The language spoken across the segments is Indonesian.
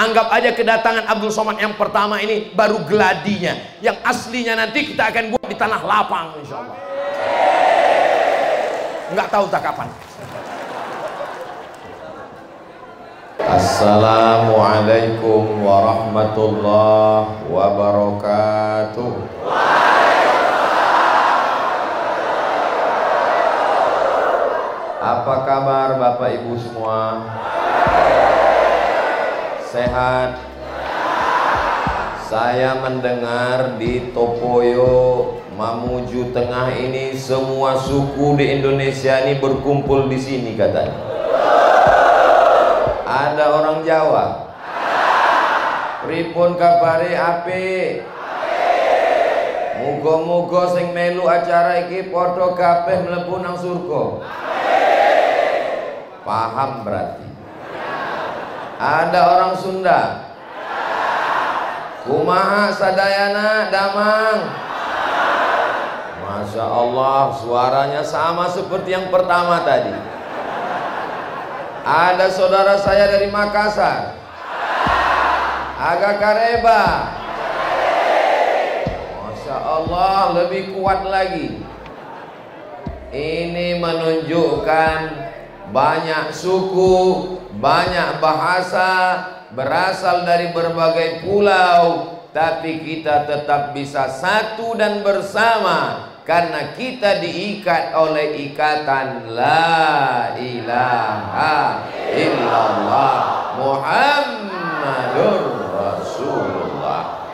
Anggap aja kedatangan Abdul Somad yang pertama ini baru geladinya. Yang aslinya nanti kita akan buat di tanah lapang insya Allah. Nggak tahu tak kapan. Assalamualaikum warahmatullahi wabarakatuh. Apa kabar Bapak Ibu semua? Sehat? Saya mendengar di Topoyo, Mamuju Tengah ini semua suku di Indonesia ini berkumpul di sini katanya. Ada orang Jawa. Pripun kabare ape? Muga-muga sing melu acara iki padha kabeh mlebu nang surga. Paham berarti. Ada orang Sunda. Kumaha sadayana damang. Masya Allah, suaranya sama seperti yang pertama tadi. Ada saudara saya dari Makassar. Agak kareba. Masya Allah, lebih kuat lagi. Ini menunjukkan banyak suku, banyak bahasa, berasal dari berbagai pulau, tapi kita tetap bisa satu dan bersama karena kita diikat oleh ikatan la ilaha illallah Muhammadur Rasulullah.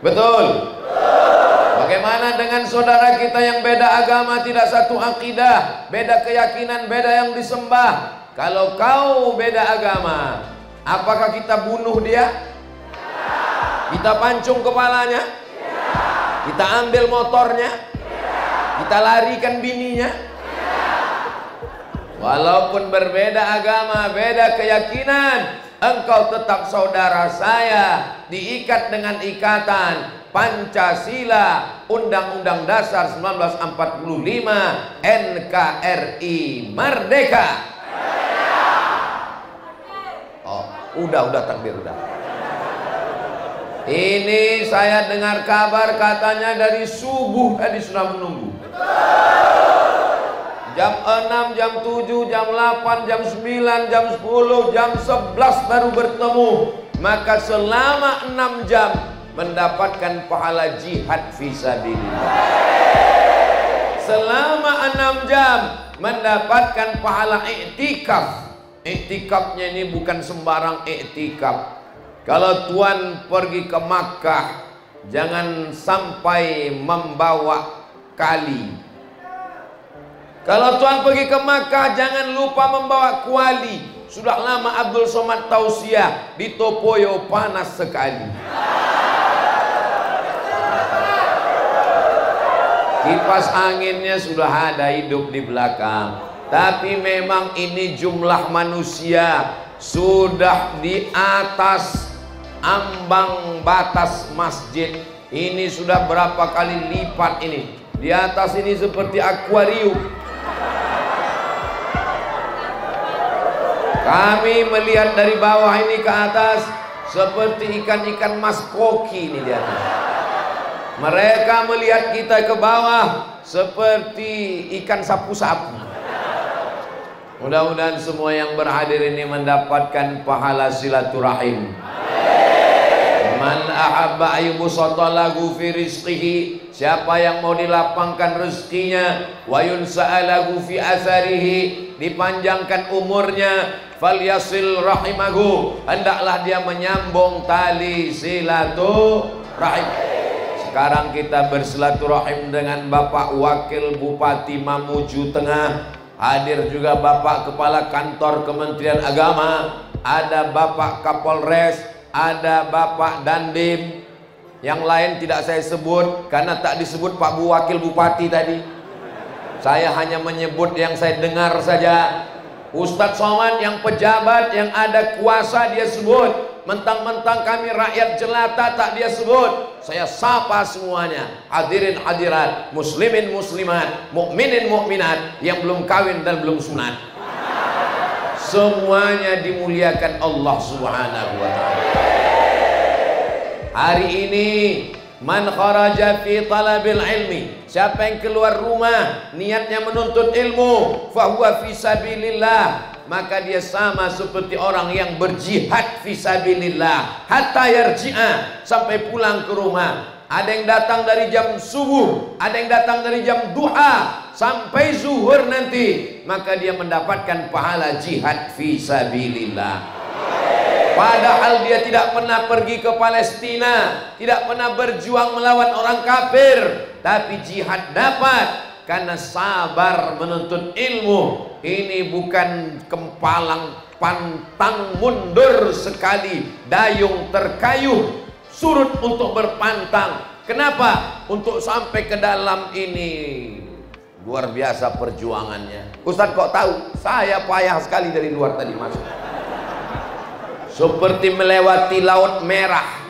Betul? Bagaimana dengan saudara kita yang beda agama, tidak satu akidah, beda keyakinan, beda yang disembah? Kalau kau beda agama, apakah kita bunuh dia? Kita pancung kepalanya? Kita ambil motornya? Kita larikan bininya? Walaupun berbeda agama, beda keyakinan, engkau tetap saudara saya, diikat dengan ikatan Pancasila, Undang-Undang Dasar 1945, NKRI Merdeka. Oh, udah takbir udah. Ini saya dengar kabar katanya dari subuh tadi sudah menunggu. Jam 6, jam 7, jam 8, jam 9, jam 10, jam 11 baru bertemu. Maka selama 6 jam mendapatkan pahala jihad fisabilillah. Selama 6 jam mendapatkan pahala iktikaf. Iktikafnya ini bukan sembarang iktikaf. Kalau tuan pergi ke Makkah, jangan sampai membawa kali. Kalau tuan pergi ke Makkah, jangan lupa membawa kuali. Sudah lama Abdul Somad tausiah, di Topoyo panas sekali. Kipas anginnya sudah ada hidup di belakang. Tapi memang ini jumlah manusia sudah di atas ambang batas masjid. Ini sudah berapa kali lipat ini. Di atas ini seperti akuarium. Kami melihat dari bawah ini ke atas seperti ikan-ikan mas koki ini di atas. Mereka melihat kita ke bawah seperti ikan sapu-sapu. Mudah-mudahan semua yang berhadir ini mendapatkan pahala silaturahim. Man ahabba ayyubsata lahu fi rizqihi, siapa yang mau dilapangkan rezekinya, wa yunsa'a lahu fi atharihi, dipanjangkan umurnya, falyasil rahimahu, hendaklah dia menyambung tali silaturahim. Sekarang kita bersilaturahim dengan Bapak Wakil Bupati Mamuju Tengah. Hadir juga Bapak Kepala Kantor Kementerian Agama, ada Bapak Kapolres, ada Bapak Dandim. Yang lain tidak saya sebut karena tak disebut Pak Wakil Bupati tadi. Saya hanya menyebut yang saya dengar saja. Ustadz Somad yang pejabat, yang ada kuasa dia sebut. Mentang-mentang kami rakyat jelata tak dia sebut. Saya sapa semuanya, hadirin hadirat, muslimin muslimat, mukminin mukminat, yang belum kawin dan belum sunat. Semuanya dimuliakan Allah Subhanahu wa ta'ala. Hari ini man kharaja fi talabil ilmi, siapa yang keluar rumah niatnya menuntut ilmu, fahuwa fi sabilillah, maka dia sama seperti orang yang berjihad fi sabilillah hatta yarji'a, sampai pulang ke rumah. Ada yang datang dari jam subuh, ada yang datang dari jam duha sampai zuhur nanti, maka dia mendapatkan pahala jihad fi sabilillah. Padahal dia tidak pernah pergi ke Palestina, tidak pernah berjuang melawan orang kafir, tapi jihad dapat karena sabar menuntut ilmu. Ini bukan kempalang pantang mundur sekali, dayung terkayuh, surut untuk berpantang. Kenapa? Untuk sampai ke dalam ini. Luar biasa perjuangannya. Ustaz kok tahu? Saya payah sekali dari luar tadi masuk. Seperti melewati laut merah.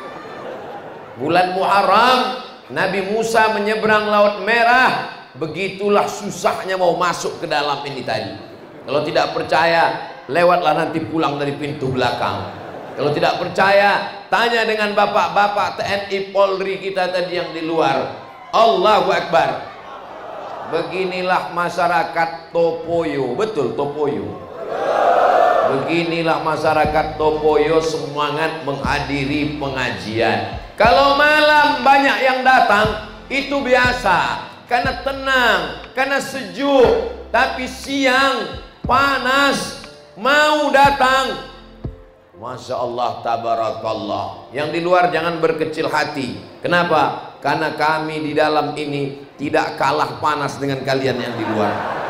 Bulan Muharram, Nabi Musa menyeberang laut merah. Begitulah susahnya mau masuk ke dalam ini tadi. Kalau tidak percaya, lewatlah nanti pulang dari pintu belakang. Kalau tidak percaya, tanya dengan bapak-bapak TNI Polri kita tadi yang di luar. Allahu Akbar. Beginilah masyarakat Topoyo. Betul Topoyo. Beginilah masyarakat Topoyo semangat menghadiri pengajian. Kalau malam banyak yang datang, itu biasa, karena tenang, karena sejuk. Tapi siang panas, mau datang, Masya Allah, tabarakallah. Yang di luar jangan berkecil hati. Kenapa? Karena kami di dalam ini tidak kalah panas dengan kalian yang di luar.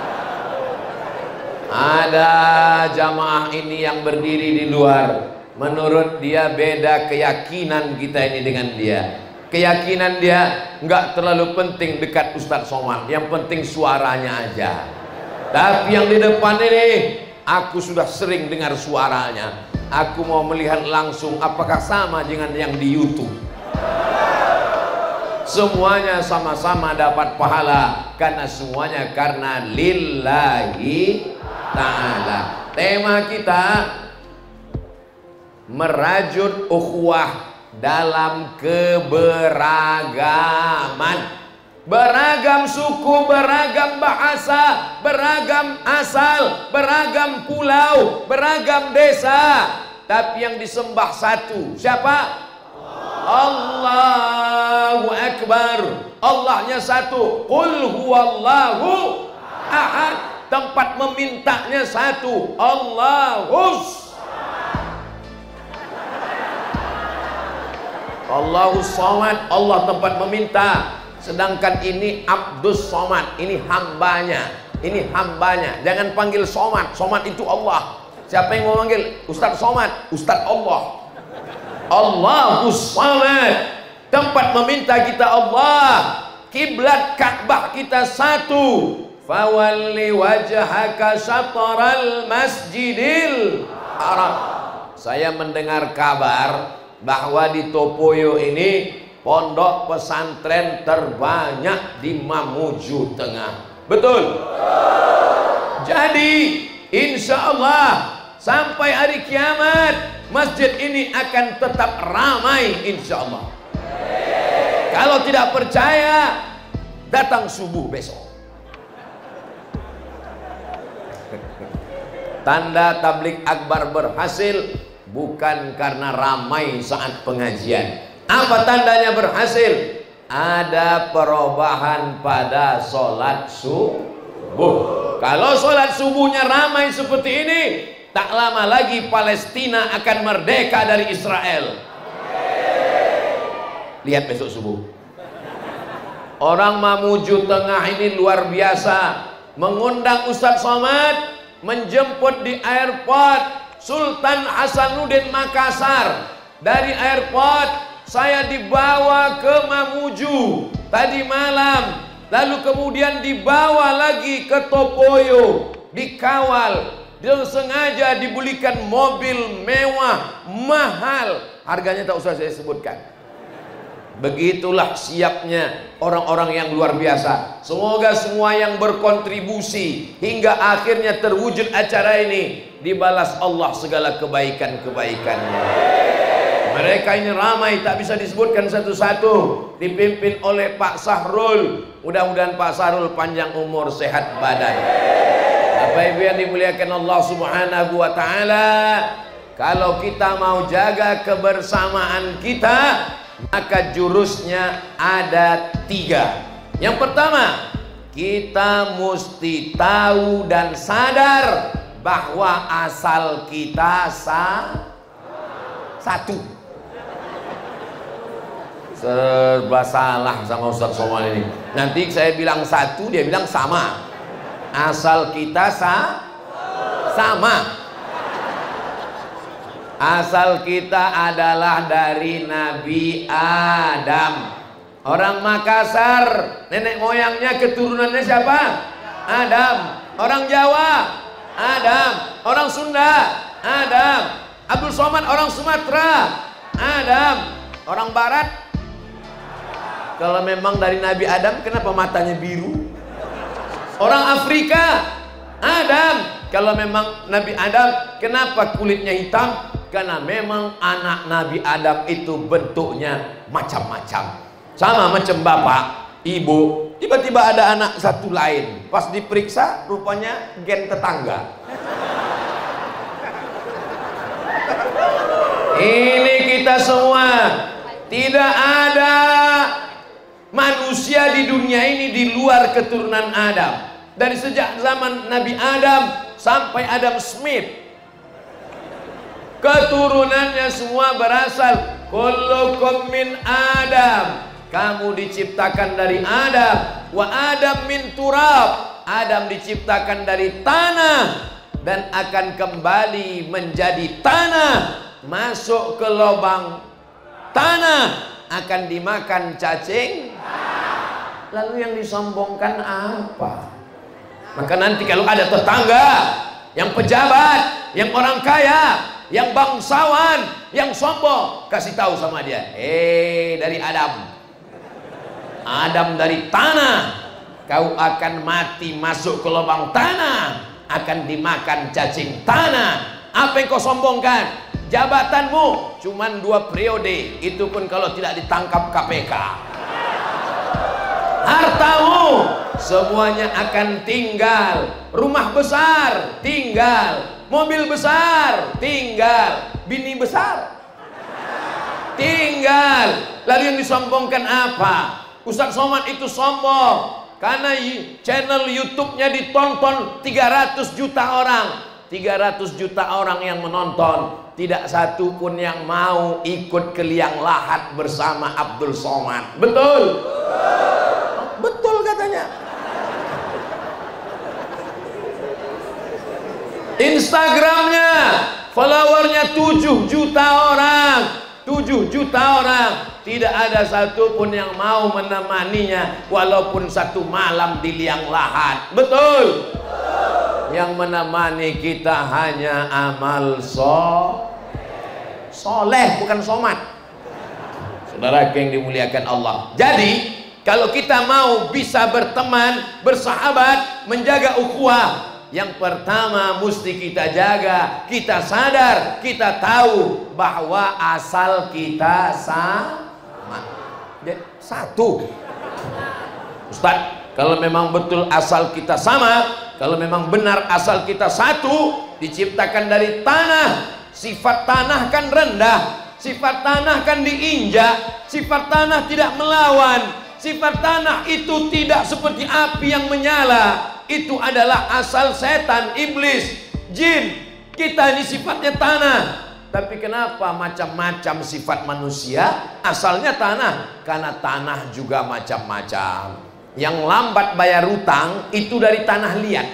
Ada jamaah ini yang berdiri di luar, menurut dia beda keyakinan kita ini dengan dia. Keyakinan dia nggak terlalu penting dekat Ustadz Somad, yang penting suaranya aja. Tapi yang di depan ini aku sudah sering dengar suaranya. Aku mau melihat langsung apakah sama dengan yang di YouTube. Semuanya sama-sama dapat pahala karena semuanya karena lillahi ta'ala. Tema kita merajut ukhuwah dalam keberagaman. Beragam suku, beragam bahasa, beragam asal, beragam pulau, beragam desa, tapi yang disembah satu. Siapa? Allahu Akbar. Allahnya satu. Qul huwallahu ahad. Tempat memintanya satu. Allahus Samad. Allah tempat meminta. Sedangkan ini Abdus Somad, ini hambanya, ini hambanya. Jangan panggil Somad, Somad itu Allah. Siapa yang mau manggil Ustadz Somad? Ustadz Allah. Allahus Samad, tempat meminta kita Allah. Kiblat Ka'bah kita satu. Fawalli wajhaka syatral masjidil haram. Saya mendengar kabar bahwa di Topoyo ini pondok pesantren terbanyak di Mamuju Tengah. Betul? Jadi insya Allah sampai hari kiamat masjid ini akan tetap ramai insya Allah. Kalau tidak percaya, datang subuh besok. Tanda tabligh akbar berhasil bukan karena ramai saat pengajian. Apa tandanya berhasil? Ada perubahan pada sholat subuh. Kalau sholat subuhnya ramai seperti ini, tak lama lagi Palestina akan merdeka dari Israel. Lihat besok subuh. Orang Mamuju Tengah ini luar biasa. Mengundang Ustadz Somad, menjemput di airport Sultan Hasanuddin Makassar. Dari airport saya dibawa ke Mamuju tadi malam, lalu kemudian dibawa lagi ke Topoyo, dikawal, dan sengaja dibelikan mobil mewah mahal, harganya tak usah saya sebutkan. Begitulah siapnya orang-orang yang luar biasa. Semoga semua yang berkontribusi hingga akhirnya terwujud acara ini dibalas Allah segala kebaikan-kebaikannya. Mereka ini ramai, tak bisa disebutkan satu-satu. Dipimpin oleh Pak Sahrul. Mudah-mudahan Pak Sahrul panjang umur, sehat badan. Bapak Ibu yang dimuliakan Allah Subhanahu wa Ta'ala, kalau kita mau jaga kebersamaan kita, maka jurusnya ada 3. Yang pertama, kita mesti tahu dan sadar bahwa asal kita satu. Serba salah sama Ustaz Somad ini. Nanti saya bilang satu, dia bilang sama. Asal kita sama. Asal kita adalah dari Nabi Adam. Orang Makassar, nenek moyangnya keturunannya siapa? Adam. Orang Jawa, Adam. Orang Sunda, Adam. Abdul Somad orang Sumatera, Adam. Orang Barat, kalau memang dari Nabi Adam, kenapa matanya biru? Orang Afrika, Adam. Kalau memang Nabi Adam, kenapa kulitnya hitam? Karena memang anak Nabi Adam itu bentuknya macam-macam. Sama macam bapak, ibu. Tiba-tiba ada anak satu lain. Pas diperiksa, rupanya gen tetangga. Ini kita semua. Tidak ada manusia di dunia ini di luar keturunan Adam. Dari sejak zaman Nabi Adam sampai Adam Smith, keturunannya semua berasal kullukum min Adam. Kamu diciptakan dari Adam. Wa Adam min turab. Adam diciptakan dari tanah dan akan kembali menjadi tanah, masuk ke lubang tanah, akan dimakan cacing. Lalu yang disombongkan apa? Maka nanti kalau ada tetangga yang pejabat, yang orang kaya, yang bangsawan, yang sombong, kasih tahu sama dia, dari Adam. Adam dari tanah, kau akan mati masuk ke lubang tanah, akan dimakan cacing tanah. Apa yang kau sombongkan? Jabatanmu cuman 2 periode, itu pun kalau tidak ditangkap KPK. Hartamu semuanya akan tinggal. Rumah besar tinggal, mobil besar tinggal, bini besar tinggal. Lalu yang disombongkan apa? Ustaz Somad itu sombong karena channel YouTube-nya ditonton 300 juta orang. 300 juta orang yang menonton, tidak satu pun yang mau ikut ke liang lahat bersama Abdul Somad. Betul? Betul katanya. Instagramnya followernya 7 juta orang. 7 juta orang. Tidak ada satu pun yang mau menemaninya walaupun satu malam di liang lahat. Betul? Yang menemani kita hanya amal soleh, bukan somat. Saudara yang dimuliakan Allah. Jadi kalau kita mau bisa berteman, bersahabat, menjaga ukhuwah, yang pertama mesti kita jaga, kita sadar, kita tahu bahwa asal kita sama. Satu. Ustaz, kalau memang betul asal kita sama, kalau memang benar asal kita satu, diciptakan dari tanah, sifat tanah kan rendah, sifat tanah kan diinjak, sifat tanah tidak melawan, sifat tanah itu tidak seperti api yang menyala. Itu adalah asal setan, iblis, jin. Kita ini sifatnya tanah. Tapi kenapa macam-macam sifat manusia? Asalnya tanah. Karena tanah juga macam-macam. Yang lambat bayar utang itu dari tanah liat.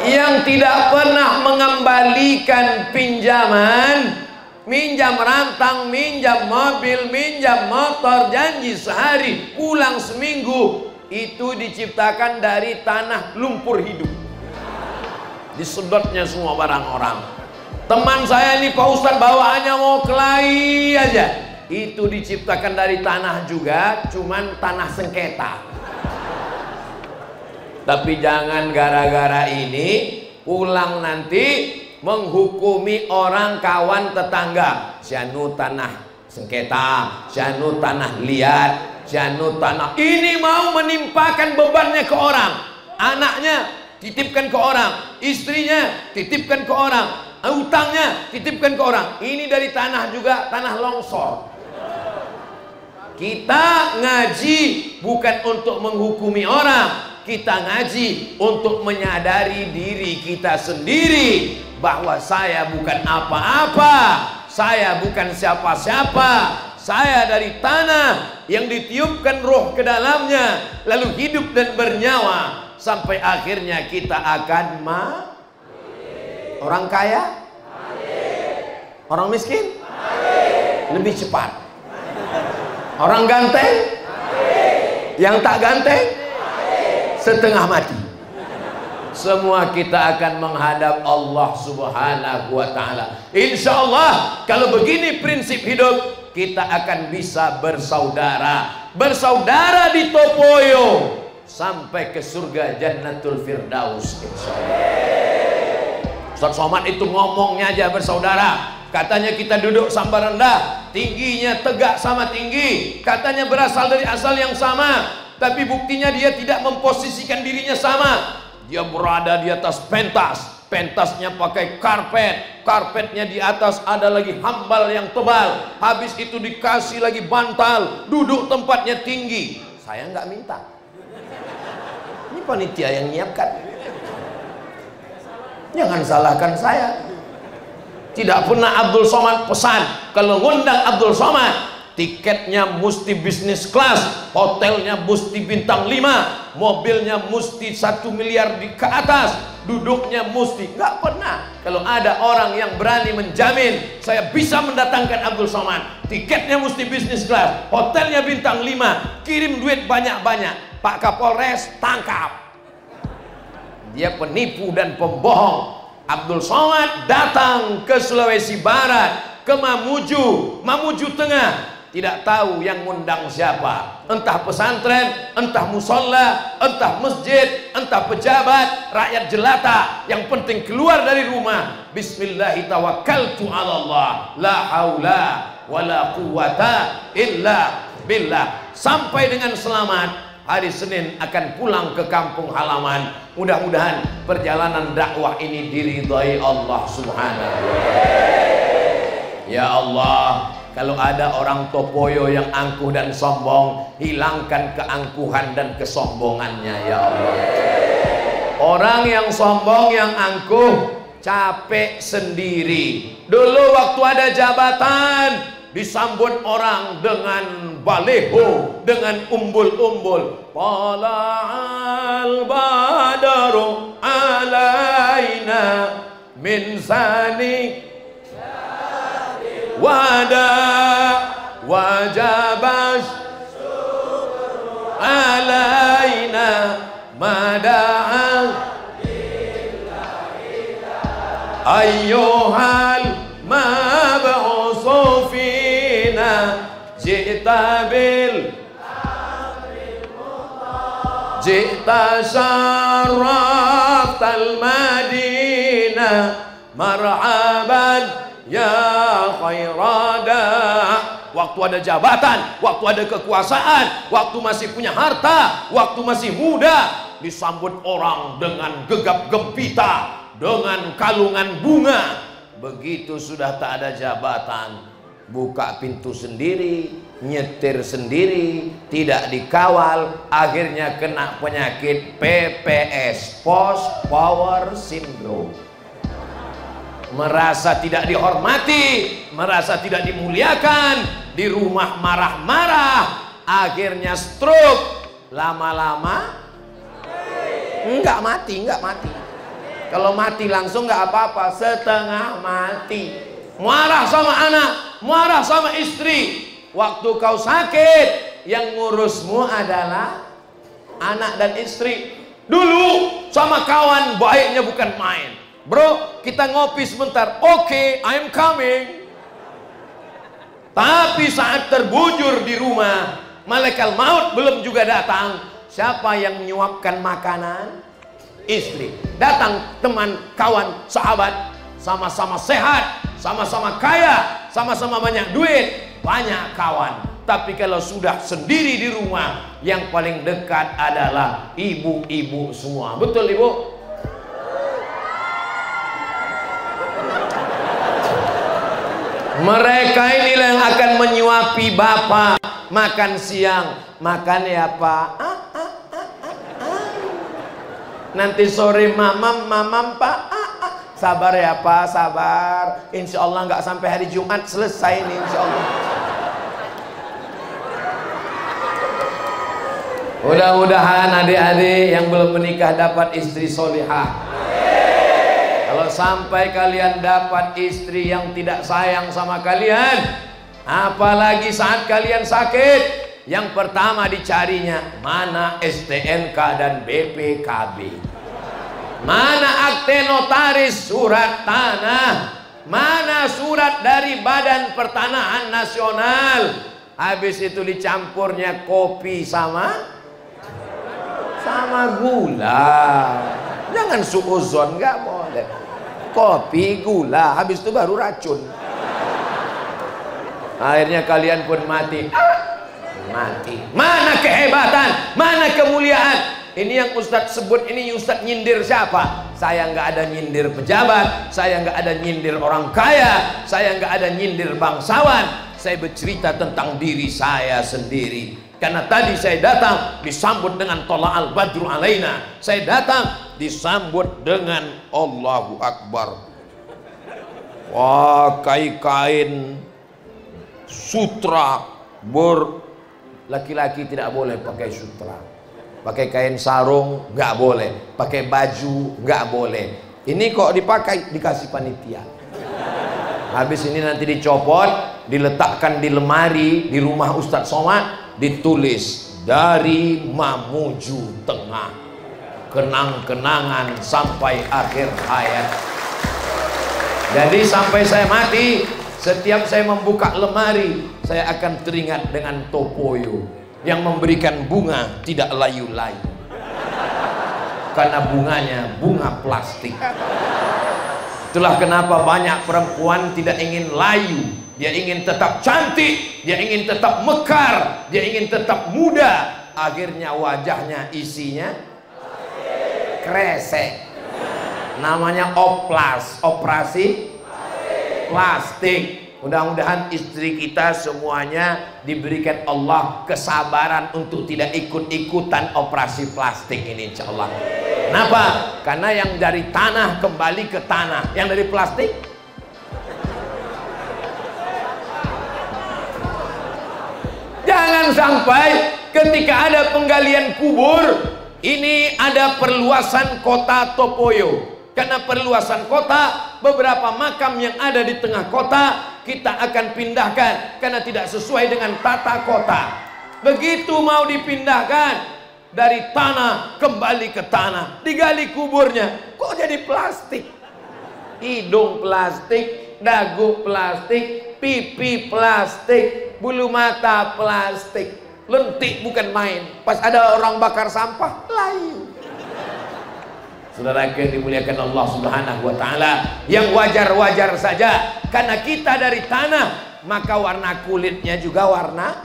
Yang tidak pernah mengembalikan pinjaman, minjam rantang, minjam mobil, minjam motor, janji sehari, pulang seminggu, itu diciptakan dari tanah lumpur hidup. Disedotnya semua barang orang. Teman saya ini Pak Ustadz bawaannya mau kelahi aja, itu diciptakan dari tanah juga, cuman tanah sengketa. Tapi jangan gara-gara ini pulang nanti menghukumi orang kawan tetangga. Janu tanah sengketa, janu tanah liat, janu tanah ini mau menimpakan bebannya ke orang. Anaknya titipkan ke orang, istrinya titipkan ke orang, utangnya titipkan ke orang. Ini dari tanah juga, tanah longsor. Kita ngaji bukan untuk menghukumi orang, kita ngaji untuk menyadari diri kita sendiri bahwa saya bukan apa-apa, saya bukan siapa-siapa, saya dari tanah yang ditiupkan roh ke dalamnya, lalu hidup dan bernyawa sampai akhirnya kita akan orang kaya, orang miskin, lebih cepat. Orang ganteng, yang tak ganteng, setengah mati. Semua kita akan menghadap Allah Subhanahu wa ta'ala. Insya Allah kalau begini prinsip hidup, kita akan bisa bersaudara. Bersaudara di Topoyo sampai ke surga Jannatul Firdaus, insya Allah. Ustaz Somad itu ngomongnya aja bersaudara. Katanya kita duduk sama rendah, tingginya tegak sama tinggi. Katanya berasal dari asal yang sama, tapi buktinya dia tidak memposisikan dirinya sama. Dia berada di atas pentas, pentasnya pakai karpet, karpetnya di atas ada lagi hambal yang tebal, habis itu dikasih lagi bantal, duduk tempatnya tinggi. Saya nggak minta, ini panitia yang nyiapkan. Jangan salahkan saya. Tidak pernah Abdul Somad pesan kalau ngundang Abdul Somad tiketnya mesti bisnis kelas, hotelnya mesti bintang 5, mobilnya mesti 1 miliar ke atas, duduknya mesti. Nggak pernah. Kalau ada orang yang berani menjamin saya bisa mendatangkan Abdul Somad, tiketnya mesti bisnis kelas, hotelnya bintang 5, kirim duit banyak-banyak, Pak Kapolres tangkap. Dia penipu dan pembohong. Abdul Somad datang ke Sulawesi Barat, ke Mamuju, Mamuju Tengah, tidak tahu yang ngundang siapa, entah pesantren, entah musola, entah masjid, entah pejabat, rakyat jelata. Yang penting keluar dari rumah, bismillahi tawakkaltu ala Allah, la haula wala quwata illa billah. Sampai dengan selamat, hari Senin akan pulang ke kampung halaman. Mudah-mudahan perjalanan dakwah ini diridhai Allah Subhanahu wa ta'ala. Ya Allah, kalau ada orang Topoyo yang angkuh dan sombong, hilangkan keangkuhan dan kesombongannya ya Allah. Orang yang sombong, yang angkuh, capek sendiri. Dulu waktu ada jabatan, disambut orang dengan baleho, dengan umbul-umbul. Tala'al badaru alaina min sani wada wajabas alaina mada'al ayyuhal mab'usu fina ji'ta bil ji'ta syaraftal madinah marhaban ya khairada. Waktu ada jabatan, waktu ada kekuasaan, waktu masih punya harta, waktu masih muda, disambut orang dengan gegap gempita, dengan kalungan bunga. Begitu sudah tak ada jabatan, buka pintu sendiri, nyetir sendiri, tidak dikawal, akhirnya kena penyakit PPS, Post Power Syndrome. Merasa tidak dihormati, merasa tidak dimuliakan, di rumah marah-marah, akhirnya stroke. Lama-lama enggak mati, enggak mati. Kalau mati langsung enggak apa-apa, setengah mati. Marah sama anak, marah sama istri. Waktu kau sakit, yang ngurusmu adalah anak dan istri. Dulu sama kawan baiknya bukan main. Bro, kita ngopi sebentar. Oke, I'm coming. Tapi saat terbujur di rumah, malaikat maut belum juga datang. Siapa yang menyuapkan makanan? istri. Datang teman, kawan, sahabat, sama-sama sehat, sama-sama kaya, sama-sama banyak duit, banyak kawan. Tapi kalau sudah sendiri di rumah, yang paling dekat adalah ibu-ibu semua. Betul ibu? Mereka inilah yang akan menyuapi bapak. Makan siang, makan ya pak. Nanti sore mamam pak. Sabar ya pak, sabar. Insya Allah nggak sampai hari Jumat selesai nih, insya Allah. Mudah-mudahan adik-adik yang belum menikah dapat istri solihah. Kalau sampai kalian dapat istri yang tidak sayang sama kalian, apalagi saat kalian sakit, yang pertama dicarinya mana STNK dan BPKB, mana akte notaris surat tanah, mana surat dari Badan Pertanahan Nasional. Habis itu dicampurnya kopi sama gula. Jangan suuzon, nggak boleh. Kopi, gula, habis itu baru racun. Akhirnya kalian pun mati. Mati. Mana kehebatan, mana kemuliaan? Ini yang Ustadz sebut ini, Ustadz nyindir siapa? Saya nggak ada nyindir pejabat, saya nggak ada nyindir orang kaya, saya nggak ada nyindir bangsawan. Saya bercerita tentang diri saya sendiri. Karena tadi saya datang disambut dengan tola'al badru alaina. Saya datang disambut dengan Allahu Akbar. Pakai kain sutra laki-laki tidak boleh pakai sutra. Pakai kain sarung nggak boleh. Pakai baju nggak boleh. Ini kok dipakai, dikasih panitia. Habis ini nanti dicopot, diletakkan di lemari di rumah Ustadz Somad, ditulis dari Mamuju Tengah, kenang-kenangan sampai akhir hayat. Jadi sampai saya mati, setiap saya membuka lemari, saya akan teringat dengan Topoyo yang memberikan bunga tidak layu-layu, karena bunganya bunga plastik. Itulah kenapa banyak perempuan tidak ingin layu. Dia ingin tetap cantik, dia ingin tetap mekar, dia ingin tetap muda. Akhirnya wajahnya isinya kresek. Namanya oplas, operasi plastik. Mudah-mudahan istri kita semuanya diberikan Allah kesabaran untuk tidak ikut-ikutan operasi plastik ini, insya Allah. Kenapa? Karena yang dari tanah kembali ke tanah, yang dari plastik jangan sampai ketika ada penggalian kubur ini ada perluasan kota Topoyo. Karena perluasan kota, beberapa makam yang ada di tengah kota kita akan pindahkan karena tidak sesuai dengan tata kota. Begitu mau dipindahkan dari tanah kembali ke tanah, digali kuburnya, kok jadi plastik? Hidung plastik, dagu plastik, pipi plastik, bulu mata plastik, lentik bukan main. Pas ada orang bakar sampah, layu. Saudara yang dimuliakan Allah Subhanahu wa taala, yang wajar-wajar saja karena kita dari tanah, maka warna kulitnya juga warna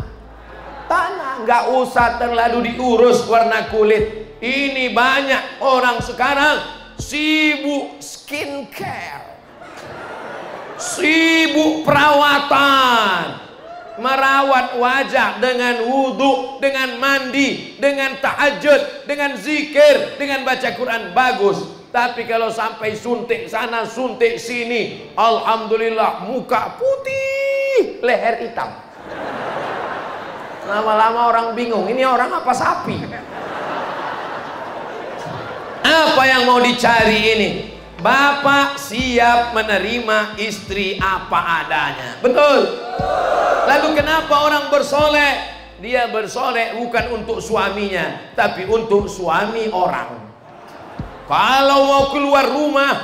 tanah. Nggak usah terlalu diurus warna kulit. Ini banyak orang sekarang sibuk skincare, sibuk perawatan, merawat wajah dengan wudhu, dengan mandi, dengan tahajud, dengan zikir, dengan baca Quran, bagus. Tapi kalau sampai suntik sana suntik sini, alhamdulillah muka putih, leher hitam. Lama-lama orang bingung, ini orang apa sapi? Apa yang mau dicari ini? Bapak siap menerima istri apa adanya. Betul? Lalu kenapa orang bersoleh? Dia bersoleh bukan untuk suaminya, tapi untuk suami orang. Kalau mau keluar rumah,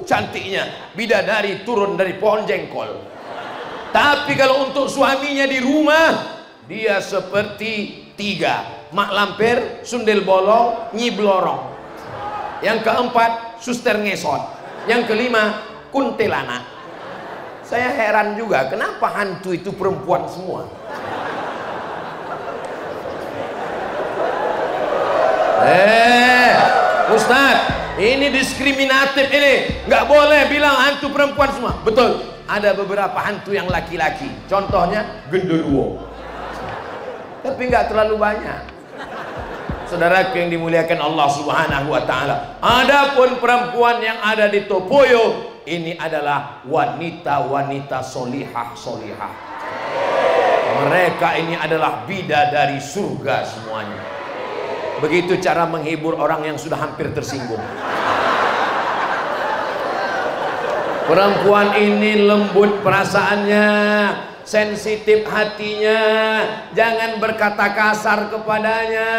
cantiknya bidadari turun dari pohon jengkol. Tapi kalau untuk suaminya di rumah, dia seperti tiga: mak lampir, sundel bolong, nyi blorong. Yang keempat, suster ngesot. Yang kelima, kuntilanak. Saya heran juga, kenapa hantu itu perempuan semua? Ustadz, ini diskriminatif ini. Nggak boleh bilang hantu perempuan semua. Betul, ada beberapa hantu yang laki-laki. Contohnya genderuwo. Tapi nggak terlalu banyak. Saudaraku yang dimuliakan Allah Subhanahu wa Ta'ala, adapun perempuan yang ada di Topoyo ini adalah wanita-wanita solihah. Mereka ini adalah bidadari surga semuanya. Begitu cara menghibur orang yang sudah hampir tersinggung. Perempuan ini lembut perasaannya, sensitif hatinya. Jangan berkata kasar kepadanya.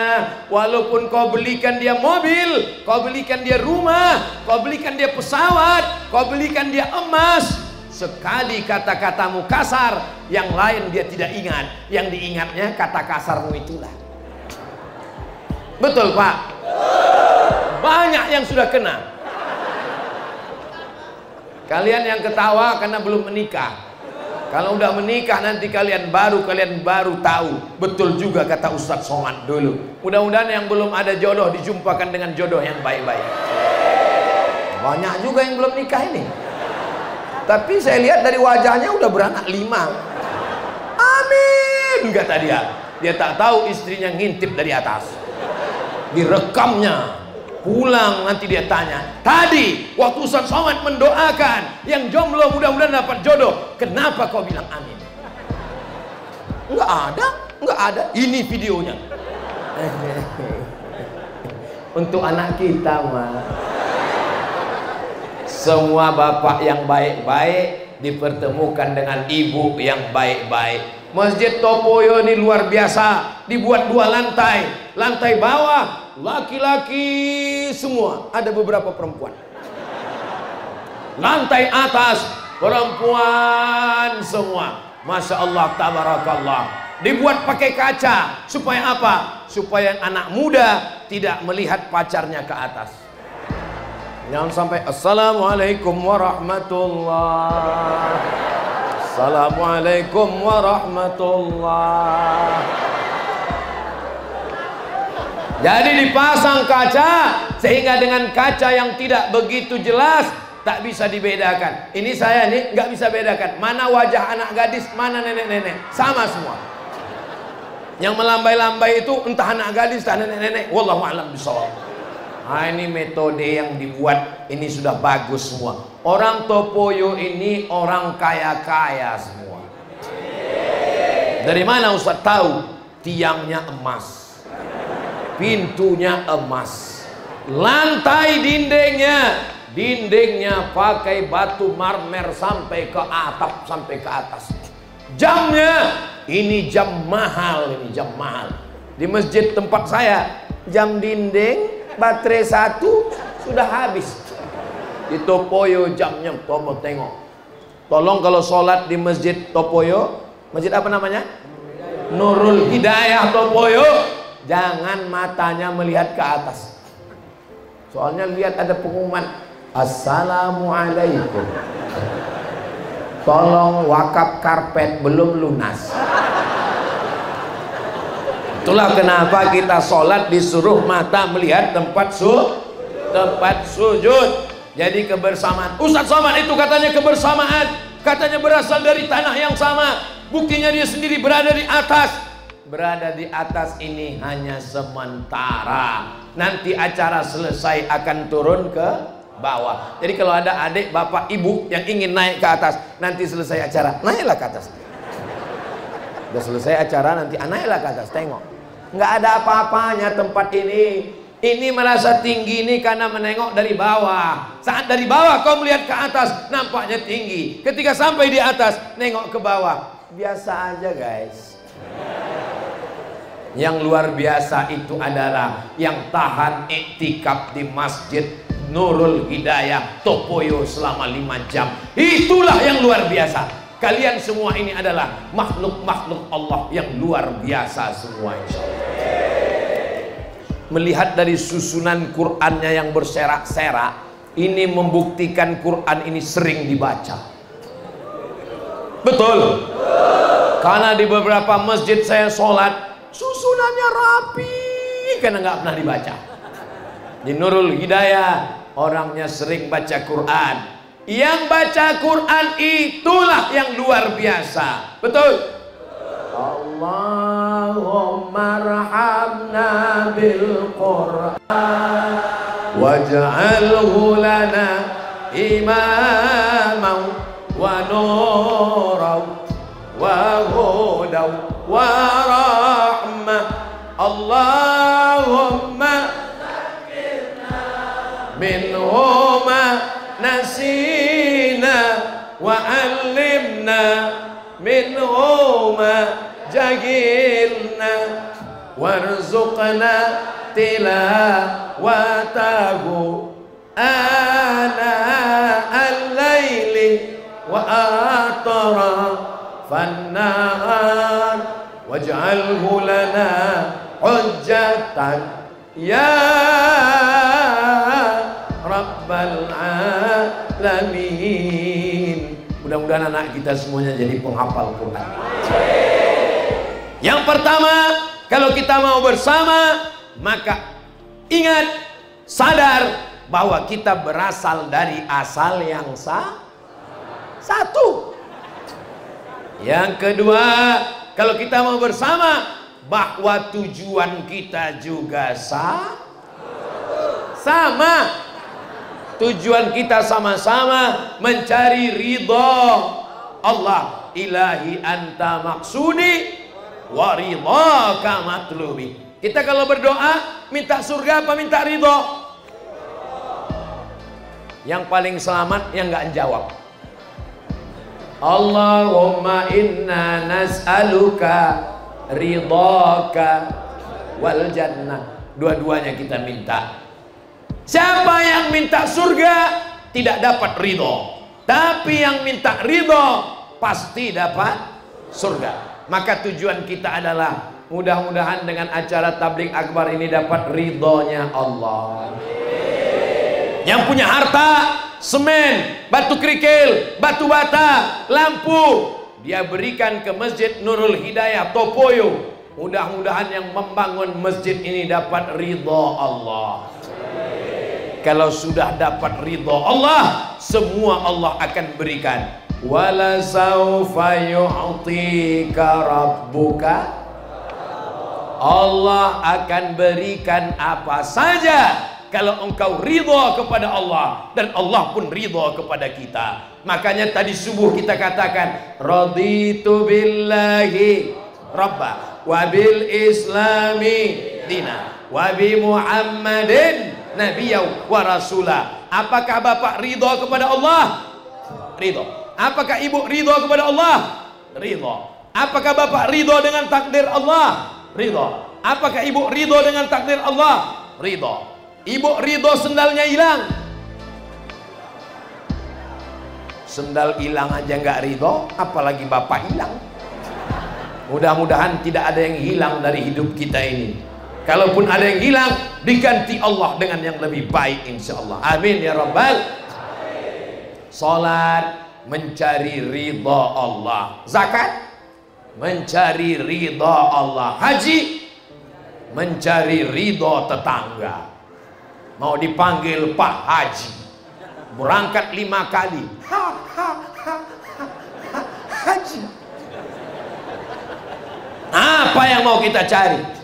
Walaupun kau belikan dia mobil, kau belikan dia rumah, kau belikan dia pesawat, kau belikan dia emas, sekali kata-katamu kasar, yang lain dia tidak ingat. Yang diingatnya kata kasarmu itulah. Betul Pak? Banyak yang sudah kena. Kalian yang ketawa karena belum menikah. Kalau udah menikah nanti kalian baru tahu. Betul juga kata Ustadz Somad dulu. Mudah-mudahan yang belum ada jodoh dijumpakan dengan jodoh yang baik-baik. Banyak juga yang belum nikah ini. Tapi saya lihat dari wajahnya udah beranak 5. Amin kata dia. Dia tak tahu istrinya ngintip dari atas. Direkamnya. Pulang nanti dia tanya, tadi waktu Ustadz Somad mendoakan yang jomblo mudah-mudahan dapat jodoh, kenapa kau bilang amin? Enggak ada. Ini videonya. Untuk anak kita mah. Semua bapak yang baik-baik dipertemukan dengan ibu yang baik-baik. Masjid Topoyo ini luar biasa, dibuat 2 lantai. Lantai bawah laki-laki semua, ada beberapa perempuan. Lantai atas perempuan semua. Masya Allah, tabarakallah. Dibuat pakai kaca supaya apa? Supaya anak muda tidak melihat pacarnya ke atas. Jangan sampai assalamualaikum warahmatullah, assalamualaikum warahmatullah. Jadi dipasang kaca sehingga dengan kaca yang tidak begitu jelas tak bisa dibedakan. Ini saya nih nggak bisa bedakan mana wajah anak gadis, mana nenek-nenek, sama semua. Yang melambai-lambai itu entah anak gadis, entah nenek-nenek. Wallahu a'lam bishawab. Nah, ini metode yang dibuat ini sudah bagus semua. Orang Topoyo ini orang kaya-kaya semua. Dari mana Ustaz tahu? Tiangnya emas, pintunya emas, lantai dindingnya pakai batu marmer sampai ke atap, sampai ke atas. Jamnya ini jam mahal, di masjid tempat saya jam dinding baterai 1 sudah habis. Di Topoyo jamnya kamu tengok. Tolong kalau sholat di masjid Topoyo, masjid apa namanya? Nurul Hidayah Topoyo, jangan matanya melihat ke atas. Soalnya lihat ada pengumuman assalamualaikum, tolong wakaf karpet belum lunas. Itulah kenapa kita sholat disuruh mata melihat tempat sujud. Jadi kebersamaan. Ustadz Somad itu katanya kebersamaan, katanya berasal dari tanah yang sama. Buktinya dia sendiri berada di atas. Berada di atas ini hanya sementara. Nanti acara selesai akan turun ke bawah. Jadi kalau ada adik, bapak, ibu yang ingin naik ke atas, nanti selesai acara, naiklah ke atas. Udah selesai acara, nanti naiklah ke atas, tengok. Nggak ada apa-apanya tempat ini. Ini merasa tinggi ini karena menengok dari bawah. Saat dari bawah kau melihat ke atas, nampaknya tinggi. Ketika sampai di atas, nengok ke bawah, biasa aja guys. Yang luar biasa itu adalah yang tahan iktikaf di Masjid Nurul Hidayah Topoyo selama 5 jam. Itulah yang luar biasa. Kalian semua ini adalah makhluk-makhluk Allah yang luar biasa semua, insyaallah. melihat dari susunan Qur'annya yang berserak-serak, ini membuktikan Qur'an ini sering dibaca. Betul? Karena di beberapa masjid saya sholat, susunannya rapi, karena nggak pernah dibaca. Di Nurul Hidayah, orangnya sering baca Qur'an. Yang baca Qur'an itulah yang luar biasa. Betul? Allahumma arhamna bil Qur'an waj'alhu lana imaman wa nuran wa hudan wa rahmah. Allahumma minhu ma nasina wa 'allimna minhu ma jahilna warzuqna tilawatahu ana al-laili wa atrafan nahar waj'alhu lana hujjatan ya rabbal alamin. Mudah-mudahan anak kita semuanya jadi penghafal Quran. Yang pertama, kalau kita mau bersama, maka ingat, sadar bahwa kita berasal dari asal yang satu. Yang kedua, kalau kita mau bersama, bahwa tujuan kita juga sama. Tujuan kita sama-sama mencari ridho Allah. Ilahi anta maksudi wa ridhaka matlubi. Kita kalau berdoa minta surga apa minta ridho? Yang paling selamat yang nggak jawab. Allahumma inna nas'aluka ridhaka wal jannah. Dua-duanya kita minta. Siapa yang minta surga tidak dapat ridho, tapi yang minta ridho pasti dapat surga. Maka tujuan kita adalah mudah-mudahan dengan acara tabligh akbar ini dapat ridhonya Allah. Yang punya harta, semen, batu kerikil, batu bata, lampu, dia berikan ke Masjid Nurul Hidayah Topoyo. Mudah-mudahan yang membangun masjid ini dapat ridho Allah. Kalau sudah dapat ridho Allah, semua Allah akan berikan. Wala saufa yu'tika rabbuka. Allah akan berikan apa saja kalau engkau ridho kepada Allah, dan Allah pun ridho kepada kita. Makanya tadi subuh kita katakan raditu billahi rabba wa bil islami dina wa bi muhammadin nabiyya wa rasulah. Apakah Bapak ridho kepada Allah? Ridho. Apakah Ibu ridho kepada Allah? Ridho. Apakah Bapak ridho dengan takdir Allah? Ridho. Apakah Ibu ridho dengan takdir Allah? Ridho. Ibu ridho sendalnya hilang. Sendal hilang aja nggak ridho, apalagi Bapak hilang. Mudah-mudahan tidak ada yang hilang dari hidup kita ini. Kalaupun ada yang hilang, diganti Allah dengan yang lebih baik insyaallah. Amin ya rabbal. Salat mencari ridha Allah. Zakat mencari ridha Allah. Haji mencari ridha tetangga. Mau dipanggil Pak Haji, berangkat 5 kali. Haji. Apa yang mau kita cari?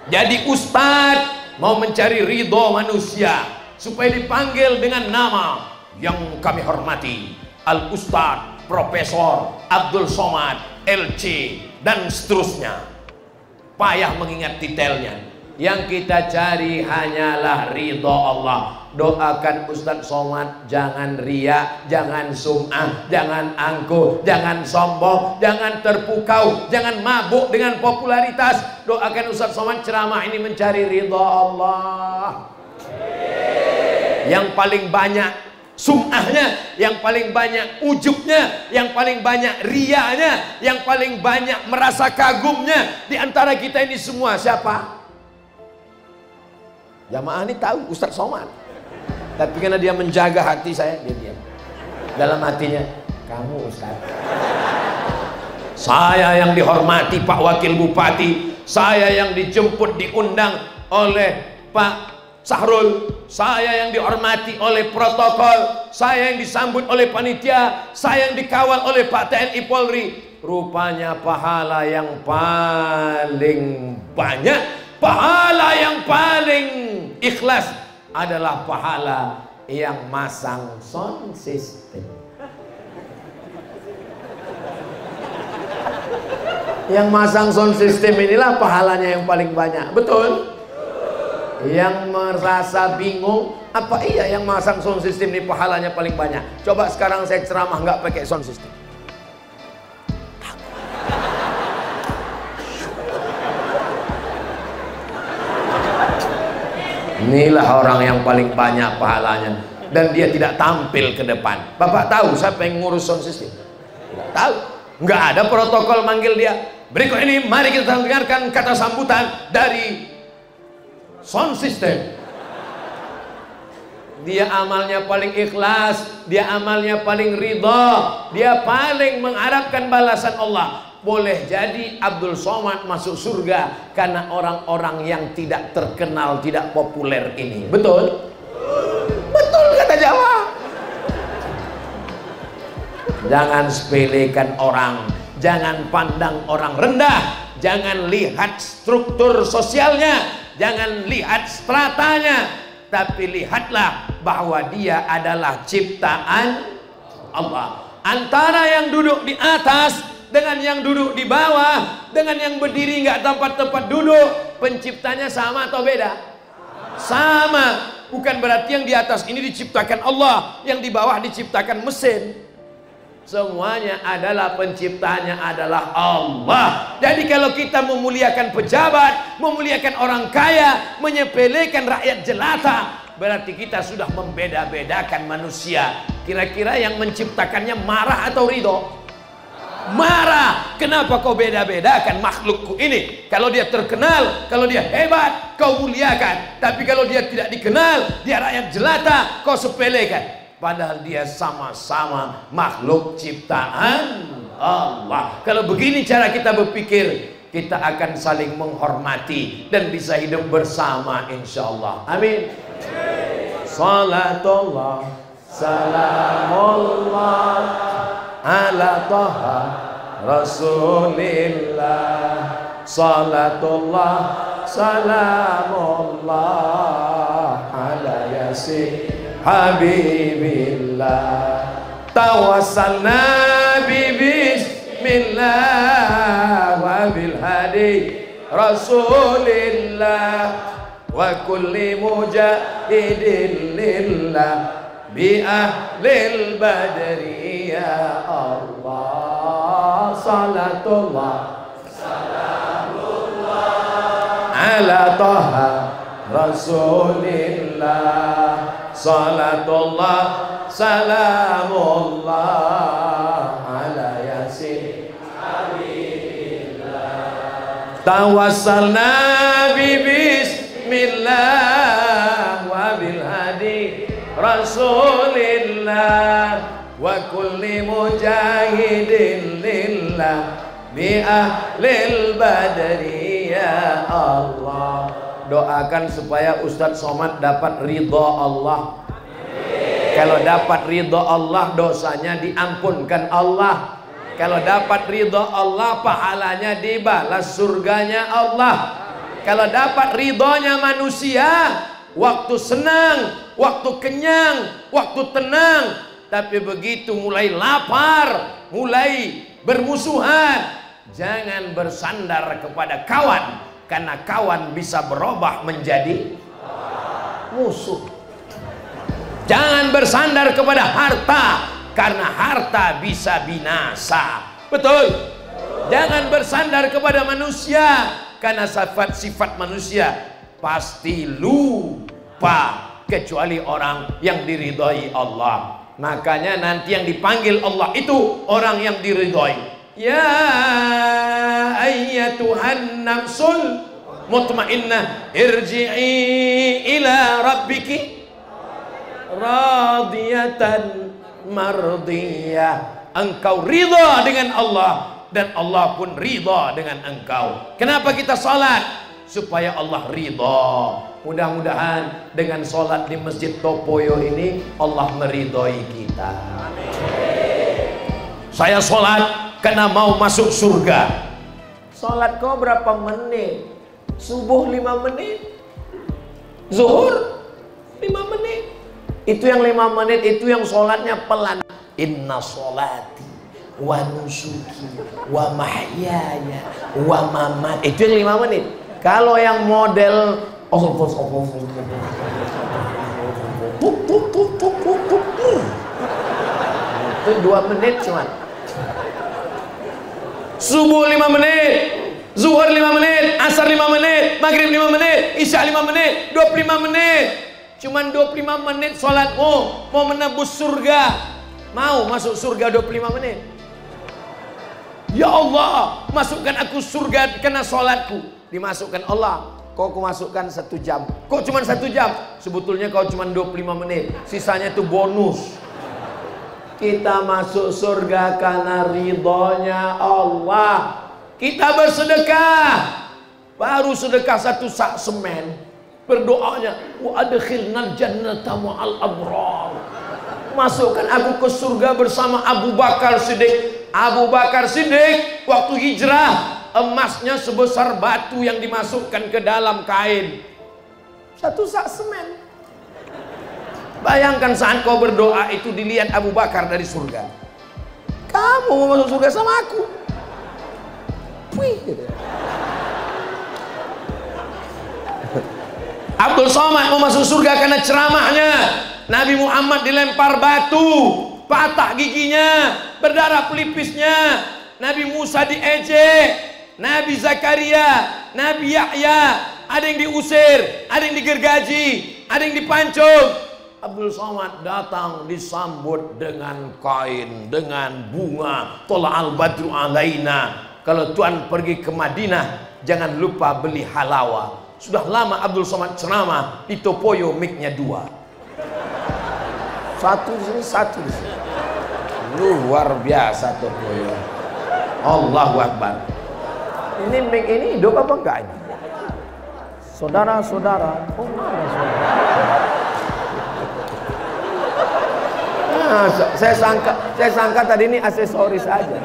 Jadi ustadz mau mencari ridho manusia supaya dipanggil dengan nama yang kami hormati, Al Ustadz Profesor Abdul Somad LC dan seterusnya. Payah mengingat detailnya. Yang kita cari hanyalah ridho Allah. Doakan Ustadz Somad jangan riya, jangan sum'ah, jangan angkuh, jangan sombong, jangan terpukau, jangan mabuk dengan popularitas. Doakan Ustadz Somad ceramah ini mencari ridho Allah. Yang paling banyak sum'ahnya, yang paling banyak ujubnya, yang paling banyak riyanya, yang paling banyak merasa kagumnya di antara kita ini semua siapa? Jamaah ini tahu Ustaz Somad. Tapi karena dia menjaga hati saya, dia diam. Dalam hatinya, kamu Ustaz. Saya yang dihormati Pak Wakil Bupati, saya yang dijemput diundang oleh Pak Sahrul, saya yang dihormati oleh protokol, saya yang disambut oleh panitia, saya yang dikawal oleh Pak TNI Polri. Rupanya pahala yang paling banyak, pahala yang paling ikhlas adalah pahala yang masang sound system. Yang masang sound system inilah pahalanya yang paling banyak. Betul? Yang merasa bingung, apa iya yang masang sound system ini pahalanya paling banyak? Coba sekarang saya ceramah nggak pakai sound system. Inilah orang yang paling banyak pahalanya, dan dia tidak tampil ke depan. Bapak tahu siapa yang ngurus sound system? Tidak tahu. Nggak ada protokol manggil dia. Berikut ini mari kita dengarkan kata sambutan dari sound system. Dia amalnya paling ikhlas, dia amalnya paling ridha, dia paling mengharapkan balasan Allah. Boleh jadi Abdul Somad masuk surga karena orang-orang yang tidak terkenal, tidak populer ini. Betul? Betul kata Jawa. Jangan sepelekan orang, jangan pandang orang rendah, jangan lihat struktur sosialnya, jangan lihat stratanya, tapi lihatlah bahwa dia adalah ciptaan Allah. Antara yang duduk di atas dengan yang duduk di bawah, dengan yang berdiri nggak tempat-tempat duduk, penciptanya sama atau beda? Sama. Bukan berarti yang di atas ini diciptakan Allah, yang di bawah diciptakan mesin. Semuanya adalah penciptanya adalah Allah. Jadi kalau kita memuliakan pejabat, memuliakan orang kaya, menyepelekan rakyat jelata, berarti kita sudah membeda-bedakan manusia. Kira-kira yang menciptakannya marah atau ridho? Marah. Kenapa kau beda-bedakan makhlukku ini? Kalau dia terkenal, kalau dia hebat, kau muliakan. Tapi kalau dia tidak dikenal, dia rakyat jelata, kau sepelekan. Padahal dia sama-sama makhluk ciptaan Allah. Kalau begini cara kita berpikir, kita akan saling menghormati dan bisa hidup bersama insyaallah. Amin. Salatullah, salamullah ala Taha Rasulillah. Salatullah, salamullah ala Yasin Habibillah. Tawassalna bi bismillah wa bil hadi Rasulillah wa kulli mujahidin lillah bi ahlil badri ya Allah. Salatullah, salamullah ala Taha Rasulillah. Salatullah, salamullah ala Yasin Habibillah. Tawassalna bi bismillah wa bil hadi Rasulillah wa kulli mujahidin lillah bi ahlil badri ya Allah. Doakan supaya Ustadz Somad dapat ridho Allah. Kalau dapat ridho Allah, dosanya diampunkan Allah. Kalau dapat ridho Allah, pahalanya dibalas surganya Allah. Kalau dapat ridhonya manusia, waktu senang, waktu kenyang, waktu tenang. Tapi begitu mulai lapar, mulai bermusuhan, jangan bersandar kepada kawan, karena kawan bisa berubah menjadi musuh. Jangan bersandar kepada harta, karena harta bisa binasa. Betul? Jangan bersandar kepada manusia, karena sifat-sifat manusia pasti lupa, kecuali orang yang diridhoi Allah. Makanya nanti yang dipanggil Allah itu orang yang diridhoi. Ya ayyatuhan nafsul mutmainnah, irji'i ila rabbiki radiyatan mardiyah. Engkau ridha dengan Allah dan Allah pun ridha dengan engkau. Kenapa kita salat? Supaya Allah ridha. Mudah-mudahan dengan salat di Masjid Topoyo ini Allah meridhoi kita. Amin. Saya salat karena mau masuk surga. Salat kau berapa menit? Subuh 5 menit, zuhur 5 menit. Itu yang 5 menit itu yang sholatnya pelan. Inna sholati wa nusuki wa mahyaya wa mamat. Itu yang 5 menit. Kalau yang model itu 2 menit cuman. Subuh 5 menit, zuhur 5 menit, asar 5 menit, maghrib 5 menit, isya 5 menit, 25 menit. Cuman 25 menit sholatmu mau menebus surga. Mau masuk surga 25 menit. Ya Allah, masukkan aku surga karena sholatku. Dimasukkan Allah. Kau masukkan 1 jam. Kok cuma 1 jam? Sebetulnya kau cuma 25 menit. Sisanya itu bonus. Kita masuk surga karena ridhonya Allah. Kita bersedekah. Baru sedekah 1 sak semen. Berdoanya, wa adkhilnal jannata ma'al abrar. Masukkan aku ke surga bersama Abu Bakar Siddiq. Abu Bakar Siddiq waktu hijrah, emasnya sebesar batu yang dimasukkan ke dalam kain. 1 sak semen. Bayangkan saat kau berdoa itu dilihat Abu Bakar dari surga. Kamu mau masuk surga sama aku? Wih, gitu. Abdul Somad mau masuk surga karena ceramahnya. Nabi Muhammad dilempar batu, patah giginya, berdarah pelipisnya. Nabi Musa diejek, Nabi Zakaria, Nabi Yahya, ada yang diusir, ada yang digergaji, ada yang dipancung. Abdul Somad datang disambut dengan kain, dengan bunga. Tola'al badru alaina. Kalau Tuhan pergi ke Madinah, jangan lupa beli halawa. Sudah lama Abdul Somad ceramah, di Topoyo mic-nya 2. 1 di sini, 1 di sini. Luar biasa Topoyo. Allahu Akbar. Ini mic ini hidup apa enggak ini? Saudara-saudara, oh mana saudara? Nah, saya sangka tadi ini aksesoris aja.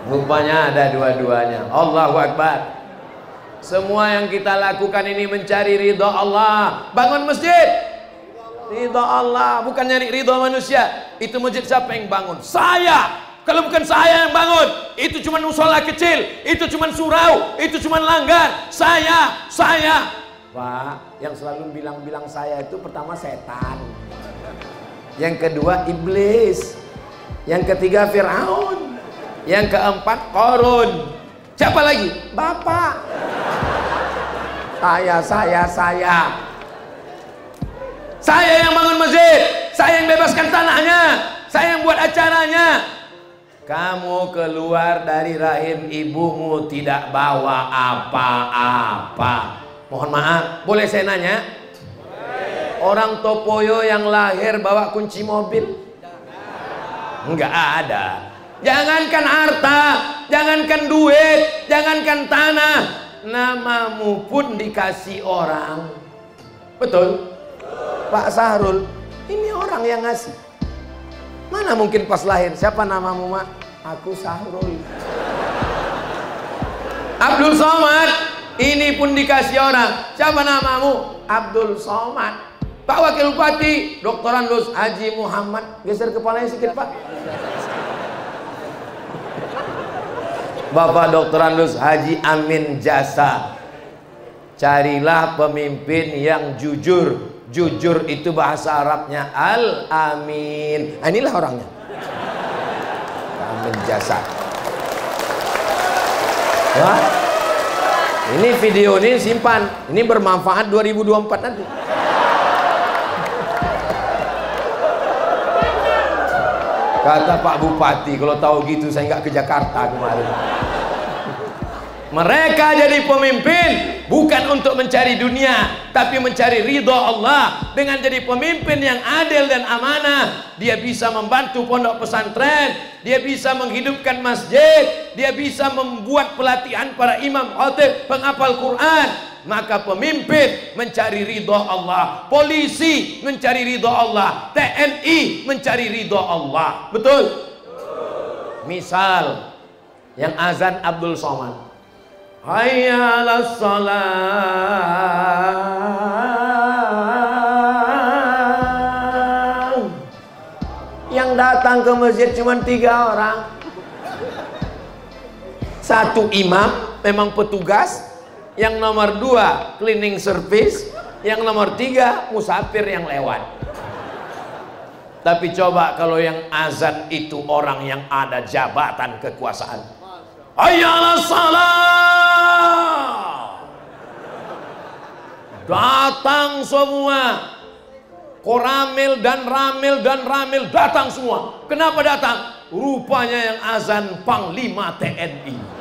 Rupanya ada dua-duanya. Allahu Akbar. Semua yang kita lakukan ini mencari ridha Allah. Bangun masjid, ridha Allah, bukan nyari ridha manusia. Itu masjid siapa yang bangun? Saya. Kalau bukan saya yang bangun, itu cuma musola kecil, itu cuma surau, itu cuma langgar. Saya. Pak, yang selalu bilang-bilang saya itu pertama setan, yang kedua iblis, yang ketiga Fir'aun, yang keempat Qarun. Siapa lagi? Bapak. Saya yang bangun masjid, saya yang bebaskan tanahnya, saya yang buat acaranya. Kamu keluar dari rahim ibumu tidak bawa apa-apa. Mohon maaf, boleh saya nanya? Orang Topoyo yang lahir bawa kunci mobil? Enggak ada. Jangankan harta, jangankan duit, jangankan tanah, namamu pun dikasih orang. Betul? Pak Sahrul, ini orang yang ngasih. Mana mungkin pas lahir, siapa namamu, Mak? Aku Sahrul. Abdul Somad, ini pun dikasih orang. Siapa namamu? Abdul Somad. Pak Wakil Bupati, Dr. Andus Haji Muhammad. Geser kepalanya sedikit, Pak. Bapak Dr. Andus Haji Amin Jasa. Carilah pemimpin yang jujur. Jujur itu bahasa Arabnya Al-Amin. Nah, inilah orangnya. Amin Jasa. Wah, ini video ini simpan. Ini bermanfaat 2024 nanti. Kata Pak Bupati, kalau tahu gitu saya nggak ke Jakarta kemarin. Mereka jadi pemimpin bukan untuk mencari dunia, tapi mencari ridho Allah. Dengan jadi pemimpin yang adil dan amanah, dia bisa membantu pondok pesantren, dia bisa menghidupkan masjid, dia bisa membuat pelatihan para imam khatib penghafal Quran. Maka pemimpin mencari ridho Allah, polisi mencari ridho Allah, TNI mencari ridho Allah. Betul? Misal yang azan Abdul Somad, hayya 'alas shalah. Yang datang ke masjid cuma 3 orang. Satu imam, memang petugas. Yang nomor 2 cleaning service. Yang nomor 3 musafir yang lewat. Tapi coba kalau yang azan itu orang yang ada jabatan kekuasaan. Hayya 'alas shalah. Datang semua. Koramil dan ramil dan ramil datang semua. Kenapa datang? Rupanya yang azan Panglima TNI.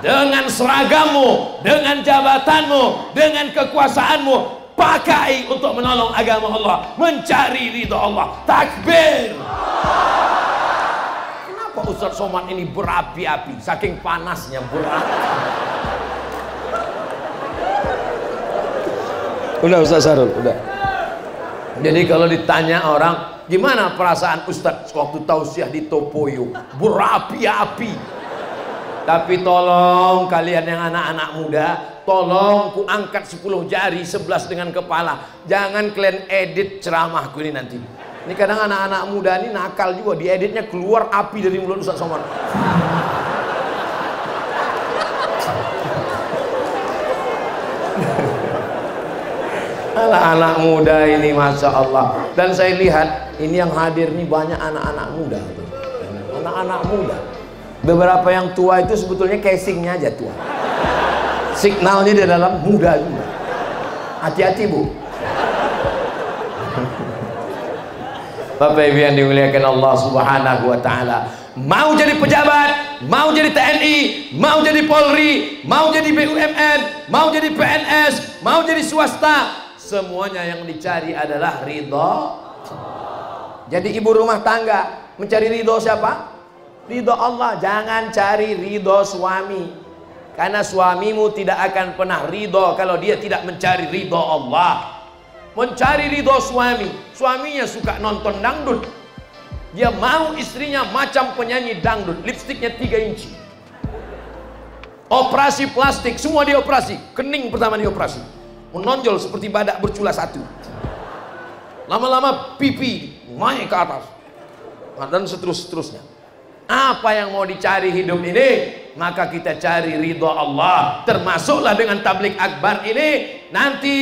Dengan seragammu, dengan jabatanmu, dengan kekuasaanmu, pakai untuk menolong agama Allah, mencari ridha Allah. Takbir. Kenapa Ustaz Somad ini berapi-api? Saking panasnya berapi. Udah Ustaz Sarul, udah. Jadi kalau ditanya orang, gimana perasaan Ustaz waktu tausiah di Topoyo? Berapi-api. Tapi tolong kalian yang anak-anak muda, tolong ku angkat 10 jari 11 dengan kepala. Jangan kalian edit ceramahku ini nanti. Ini kadang anak-anak muda ini nakal juga, dieditnya keluar api dari mulut Ustaz Somad. Anak-anak muda ini Masya Allah. Dan saya lihat ini yang hadir ini banyak anak-anak muda. Anak-anak muda. Beberapa yang tua itu sebetulnya casingnya aja tua. Signalnya di dalam muda juga. Hati-hati Bu. Bapak Ibu yang dimuliakan Allah Subhanahu wa taala. Mau jadi pejabat, mau jadi TNI, mau jadi Polri, mau jadi BUMN, mau jadi PNS, mau jadi swasta, semuanya yang dicari adalah ridho. Jadi ibu rumah tangga mencari ridho siapa? Ridho Allah. Jangan cari ridho suami, karena suamimu tidak akan pernah ridho kalau dia tidak mencari ridho Allah. Mencari ridho suami, suaminya suka nonton dangdut, dia mau istrinya macam penyanyi dangdut, lipstiknya 3 inci, operasi plastik, semua dioperasi, kening pertama dioperasi, menonjol seperti badak bercula 1, lama-lama pipi naik ke atas, dan seterusnya. Apa yang mau dicari hidup ini? Maka kita cari ridho Allah. Termasuklah dengan tablik akbar ini. Nanti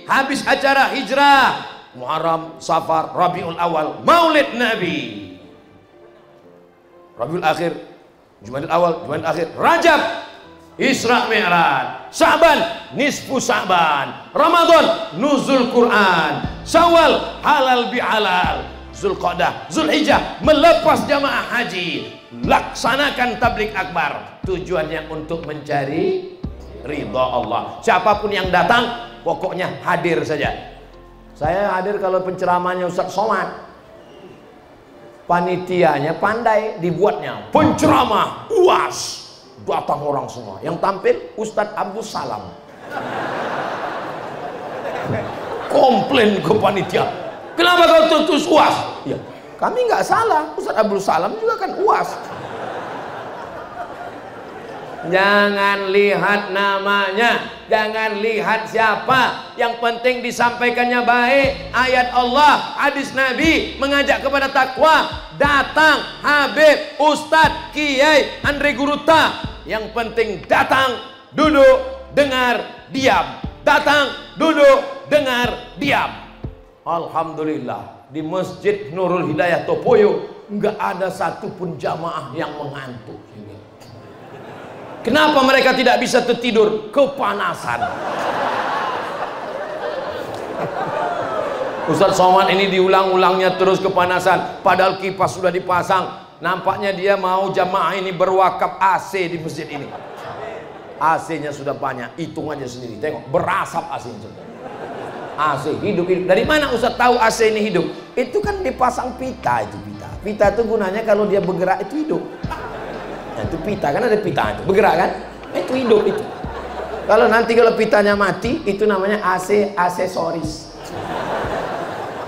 habis acara hijrah, Muharram, Safar, Rabiul Awal, Maulid Nabi, Rabiul Akhir, Jumadil Awal, Jumadil Akhir, Rajab, Isra Mi'raj, Sya'ban, nisfu Sya'ban, Ramadan, nuzul Quran, Syawal, halal bihalal, Zulqa'dah, Zulhijjah, melepas jamaah haji, laksanakan tablik akbar. Tujuannya untuk mencari ridha Allah. Siapapun yang datang, pokoknya hadir saja. Saya hadir kalau penceramahnya Ustaz Somad. Panitianya pandai dibuatnya, penceramah UAS, datang orang semua. Yang tampil Ustaz Abdul Salam. Komplain ke panitia, kenapa kau tutus UAS? Ya, kami nggak salah, Ustaz Abdul Salam juga kan UAS. Jangan lihat namanya, jangan lihat siapa, yang penting disampaikannya baik. Ayat Allah, hadis Nabi mengajak kepada takwa. Datang Habib, Ustadz, Kiai, Andre Guruta, yang penting datang, duduk, dengar, diam. Datang, duduk, dengar, diam. Alhamdulillah, di Masjid Nurul Hidayah Topoyo nggak ada satupun jamaah yang mengantuk. Kenapa mereka tidak bisa tertidur? Kepanasan. Ustaz Somad ini diulang-ulangnya terus kepanasan, padahal kipas sudah dipasang, Nampaknya dia mau jamaah ini berwakaf AC di masjid ini. AC-nya sudah banyak, hitung aja sendiri. Tengok, berasap AC-nya. AC hidup. Dari mana Ustaz tahu AC ini hidup? Itu kan dipasang pita itu pita. Pita itu gunanya kalau dia bergerak itu hidup. Nah, itu pita kan ada pita itu bergerak kan? Itu hidup itu. Kalau nanti kalau pitanya mati itu namanya AC aksesoris.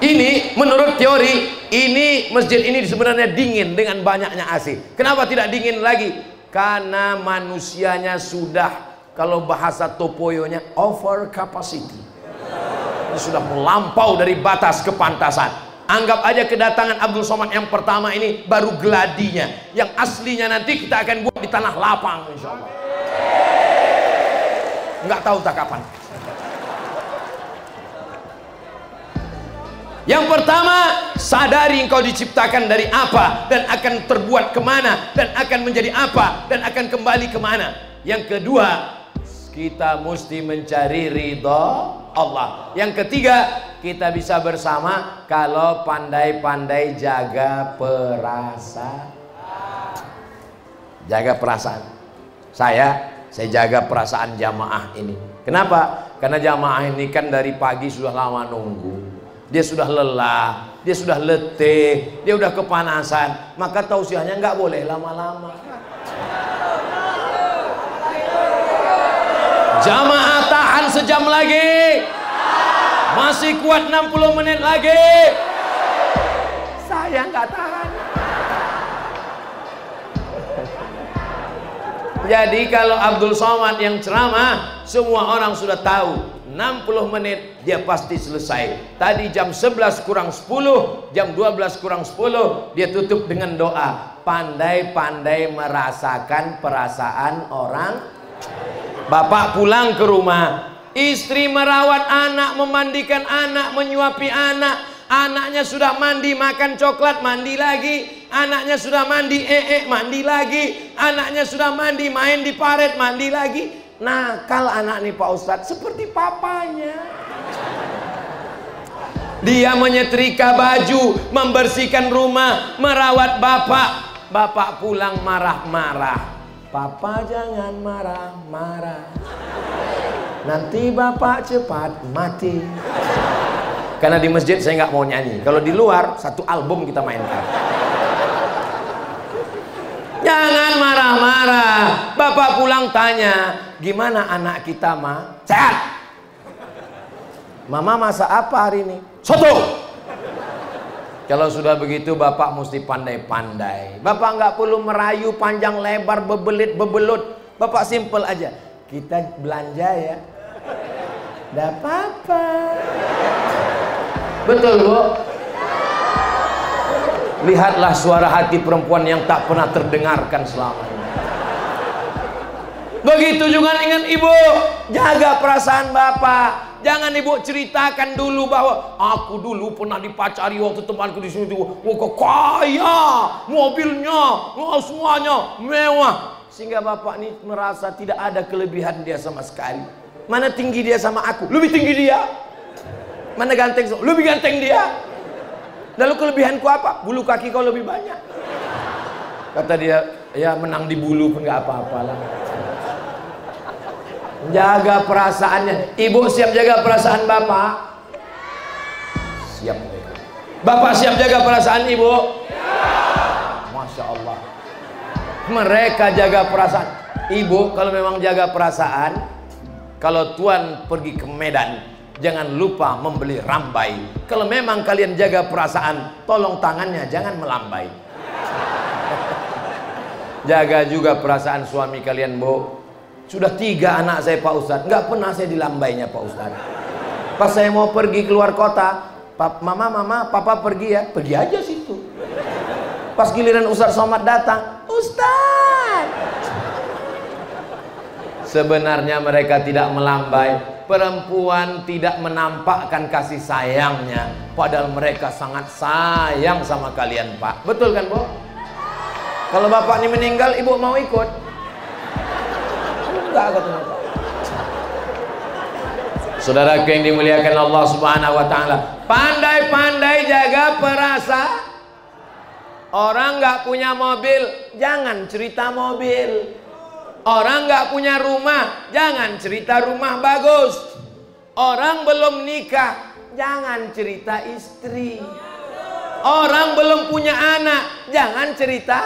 Ini menurut teori ini masjid ini sebenarnya dingin dengan banyaknya AC. Kenapa tidak dingin lagi? Karena manusianya sudah, kalau bahasa Topoyonya, over capacity. Ini sudah melampau dari batas kepantasan. Anggap aja kedatangan Abdul Somad yang pertama ini baru geladinya. Yang aslinya nanti kita akan buat di tanah lapang insya Allah. Nggak tahu tak kapan. Yang pertama, sadari engkau diciptakan dari apa dan akan terbuat kemana dan akan menjadi apa dan akan kembali kemana. Yang kedua, kita mesti mencari ridha Allah. Yang ketiga, kita bisa bersama kalau pandai-pandai jaga perasaan. Jaga perasaan. Saya jaga perasaan jamaah ini. Kenapa? Karena jamaah ini kan dari pagi sudah lama nunggu. Dia sudah lelah, dia sudah letih, dia sudah kepanasan. Maka tausiahnya nggak boleh lama-lama. Jamaah tahan sejam lagi. Masih kuat 60 menit lagi. Saya nggak tahan. Jadi kalau Abdul Somad yang ceramah, semua orang sudah tahu 60 menit dia pasti selesai. Tadi jam 11 kurang 10, jam 12 kurang 10 dia tutup dengan doa. Pandai-pandai merasakan perasaan orang. Bapak pulang ke rumah, istri merawat anak, memandikan anak, menyuapi anak. Anaknya sudah mandi, makan coklat, mandi lagi. Anaknya sudah mandi, mandi lagi. Anaknya sudah mandi, main di paret, mandi lagi. Nakal anak nih Pak Ustadz, seperti papanya. Dia menyetrika baju, membersihkan rumah, merawat bapak. Bapak pulang marah-marah. Papa jangan marah-marah, nanti bapak cepat mati. Karena di masjid saya nggak mau nyanyi. Kalau di luar satu album kita mainkan. Jangan marah-marah. Bapak pulang tanya, gimana anak kita Ma? Sehat. Mama masak apa hari ini? Soto. Kalau sudah begitu bapak mesti pandai-pandai. Bapak nggak perlu merayu panjang lebar bebelit-bebelut. Bapak simple aja. Kita belanja ya. Nggak apa-apa. Betul Bu? Lihatlah suara hati perempuan yang tak pernah terdengarkan selama ini. Begitu juga dengan ibu. Jaga perasaan bapak. Jangan ibu ceritakan dulu bahwa aku dulu pernah dipacari waktu temanku di sini. Wah kaya, mobilnya, semuanya mewah. Sehingga bapak ini merasa tidak ada kelebihan dia sama sekali. Mana tinggi dia sama aku? Lebih tinggi dia. Mana ganteng? Lebih ganteng dia. Lalu kelebihanku apa? Bulu kaki kau lebih banyak. Kata dia, ya menang di bulu pun nggak apa-apalah. Jaga perasaannya. Ibu siap jaga perasaan bapak? Siap. Bapak siap jaga perasaan ibu? Masya Allah. Mereka jaga perasaan. Ibu kalau memang jaga perasaan, kalau tuan pergi ke Medan, jangan lupa membeli rambai. Kalau memang kalian jaga perasaan, tolong tangannya jangan melambai. Jaga juga perasaan suami kalian Bu. Sudah 3 anak saya Pak Ustadz, nggak pernah saya dilambainya Pak Ustadz. Pas saya mau pergi keluar kota, mama, papa pergi ya, pergi aja situ. Pas giliran Ustadz Somad datang, Ustadz. Sebenarnya mereka tidak melambai. Perempuan tidak menampakkan kasih sayangnya, padahal mereka sangat sayang sama kalian Pak. Betul kan Bu? Kalau bapak ini meninggal, ibu mau ikut? Enggak, katanya Pak. Saudaraku yang dimuliakan Allah Subhanahu wa taala, pandai-pandai jaga perasaan. Orang nggak punya mobil, jangan cerita mobil. Orang nggak punya rumah, jangan cerita rumah bagus. Orang belum nikah, jangan cerita istri. Orang belum punya anak, jangan cerita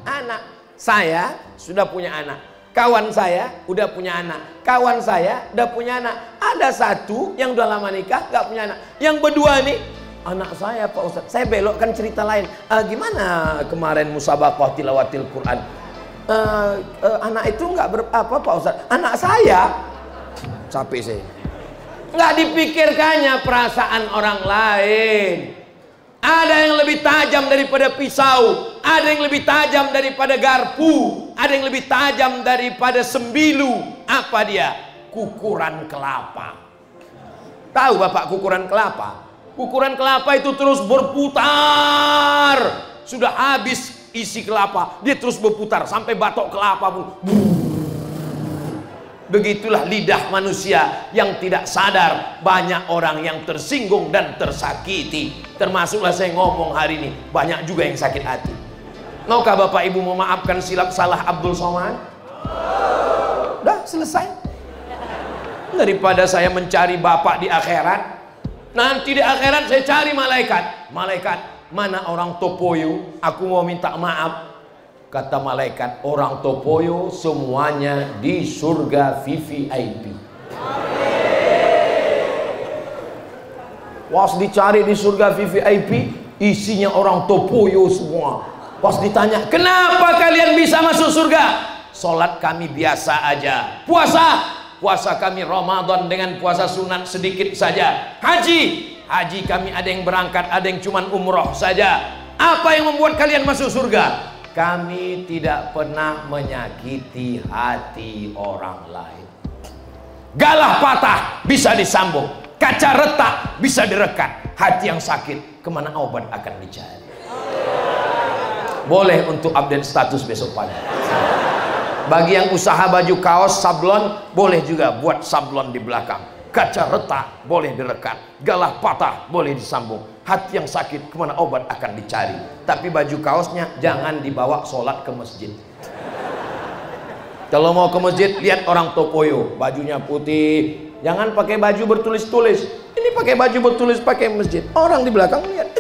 anak. Saya sudah punya anak. Kawan saya udah punya anak. Kawan saya udah punya anak. Ada satu yang udah lama nikah nggak punya anak. Yang berdua nih, anak saya Pak Ustadz. Saya belokkan cerita lain. Gimana kemarin musabaqah tilawatil Quran? Anak itu nggak berapa Pak Ustadz. Anak saya, capek saya. Nggak dipikirkannya perasaan orang lain. Ada yang lebih tajam daripada pisau, ada yang lebih tajam daripada garpu, ada yang lebih tajam daripada sembilu. Apa dia? Kukuran kelapa. Tahu Bapak kukuran kelapa? Kukuran kelapa itu terus berputar. Sudah habis isi kelapa, dia terus berputar sampai batok kelapa pun. Begitulah lidah manusia yang tidak sadar. Banyak orang yang tersinggung dan tersakiti. Termasuklah saya ngomong hari ini, banyak juga yang sakit hati. Maukah Bapak Ibu memaafkan silap salah Abdul Somad? Udah selesai. Daripada saya mencari Bapak di akhirat, nanti di akhirat saya cari malaikat. Malaikat, mana orang Topoyo? Aku mau minta maaf. Kata malaikat, orang Topoyo semuanya di surga VVIP. Pas dicari di surga VVIP, isinya orang Topoyo semua. Pas ditanya, kenapa kalian bisa masuk surga? Sholat kami biasa aja. Puasa kami Ramadan dengan puasa sunat sedikit saja. Haji kami ada yang berangkat, ada yang cuman umroh saja. Apa yang membuat kalian masuk surga? Kami tidak pernah menyakiti hati orang lain. Galah patah bisa disambung, kaca retak bisa direkat. Hati yang sakit, kemana obat akan dicari? Boleh untuk update status besok pagi. Bagi yang usaha baju kaos sablon, boleh juga buat sablon di belakang. Kaca retak boleh direkat, galah patah boleh disambung. Hati yang sakit, kemana obat akan dicari? Tapi baju kaosnya jangan dibawa sholat ke masjid. Kalau mau ke masjid, lihat orang Topoyo, bajunya putih. Jangan pakai baju bertulis-tulis. Ini pakai baju bertulis pakai masjid. Orang di belakang lihat.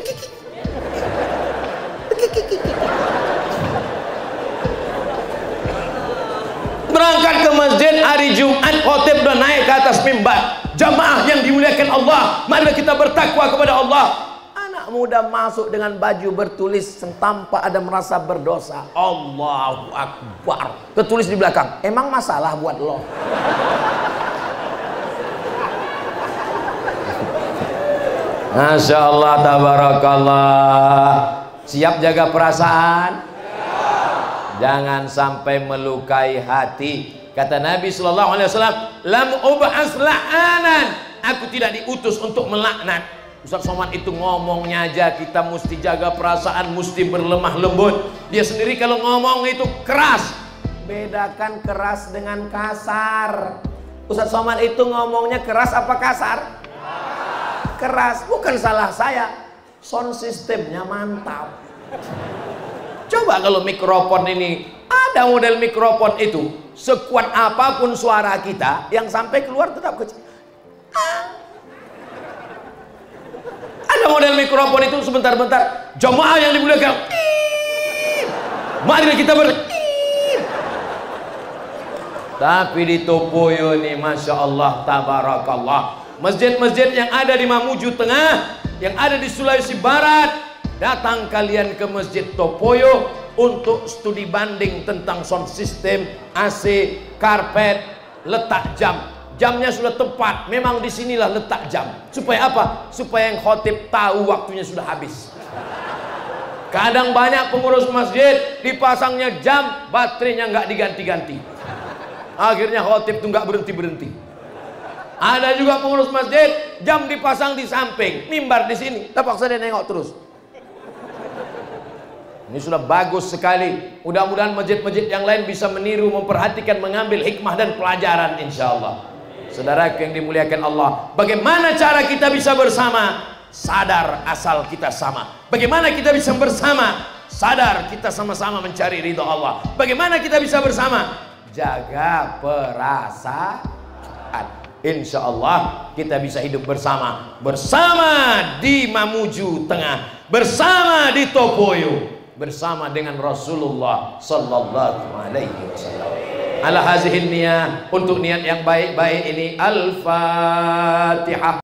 Berangkat ke masjid hari Jumat, khotib udah naik ke atas mimbar. Jamaah yang dimuliakan Allah, mari kita bertakwa kepada Allah. Anak muda masuk dengan baju bertulis tanpa ada merasa berdosa. Allahu Akbar. Tertulis di belakang, emang masalah buat lo? Masya Allah, tabarakallah. Siap jaga perasaan? Jangan sampai melukai hati. Kata Nabi SAW, lam ub'as la'anan. Aku tidak diutus untuk melaknat. Ustaz Somad itu ngomongnya aja kita mesti jaga perasaan, mesti berlemah lembut. Dia sendiri kalau ngomong itu keras. Bedakan keras dengan kasar. Ustaz Somad itu ngomongnya keras apa kasar? Keras. Bukan salah saya, sound systemnya mantap. Coba kalau mikrofon ini, ada model mikrofon itu, sekuat apapun suara kita, yang sampai keluar tetap kecil. Ada model mikrofon itu sebentar-bentar, jamaah yang dimuliakan, mari kita tapi di Topoyo ini, Masya Allah, tabarakallah. Masjid-masjid yang ada di Mamuju Tengah, yang ada di Sulawesi Barat, datang kalian ke Masjid Topoyo untuk studi banding tentang sound system, AC, karpet, letak jam. Jamnya sudah tepat, memang disinilah letak jam. Supaya apa? Supaya yang khotib tahu waktunya sudah habis. Kadang banyak pengurus masjid dipasangnya jam, baterainya nggak diganti-ganti. Akhirnya khotib tuh nggak berhenti-berhenti. Ada juga pengurus masjid, jam dipasang di samping, mimbar di sini, terpaksa dia nengok terus. Ini sudah bagus sekali. Mudah-mudahan masjid-masjid yang lain bisa meniru, memperhatikan, mengambil hikmah dan pelajaran, insya Allah. Saudara yang dimuliakan Allah, bagaimana cara kita bisa bersama? Sadar asal kita sama. Bagaimana kita bisa bersama? sadar kita sama-sama mencari ridho Allah. Bagaimana kita bisa bersama? Jaga perasaan. Insya Allah kita bisa hidup bersama. Bersama di Mamuju Tengah, bersama di Topoyo, bersama dengan Rasulullah Sallallahu Alaihi Wasallam. Ala hazihin niyah, untuk niat yang baik-baik ini. Al-Fatihah.